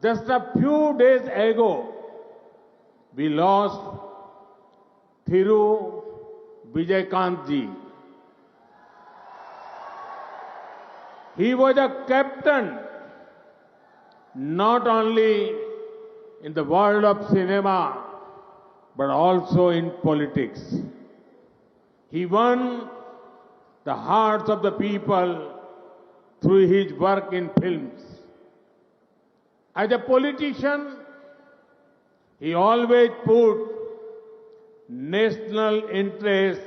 Just a few days ago, we lost Thiru Vijayakant ji. He was a captain not only in the world of cinema but also in politics. He won the hearts of the people through his work in films. As a politician, he always put national interest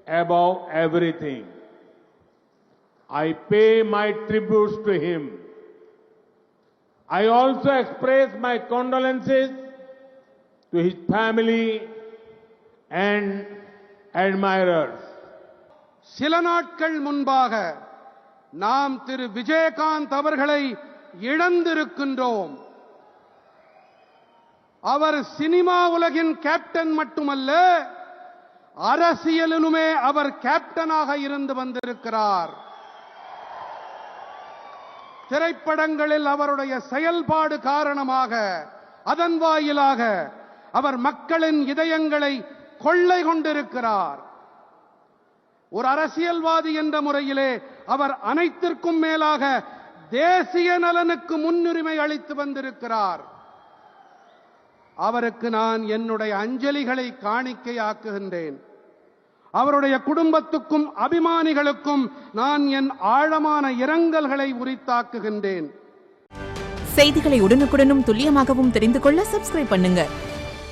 above everything. I pay my tributes to him. I also express my condolences to his family and admirers. சில நாட்கள் முன்பாக நாம் திரு விஜயகாந்த் அவர்களை இழந்திருக்கின்றோம். அவர் cinema உலகின் captain மட்டுமல்ல, அரசியலிலுமே அவர் கேப்டனாக இருந்து வந்திருக்கிறார். திரைப்படங்களில் அவருடைய செயல்பாடு காரணமாக அதன் வாயிலாக அவர் மக்களின் இதயங்களை கொள்ளை கொண்டிருக்கிறார். ஒரு அரசியல்வாதி என்ற முறையிலே அவர் அனைத்திற்கும் மேலாக தேசிய நலனுக்கு முன்னுரிமை அளித்து வந்திருக்கிறார். அவருக்கு நான் என்னுடைய அஞ்சலிகளை காணிக்கையாக்குகின்றேன். அவருடைய குடும்பத்துக்கும் அபிமானிகளுக்கும் நான் என் ஆழமான இரங்கல்களை உரித்தாக்குகின்றேன். செய்திகளை உடனுக்குடனும் துல்லியமாகவும் தெரிந்து கொள்ள சப்ஸ்கிரைப் பண்ணுங்க.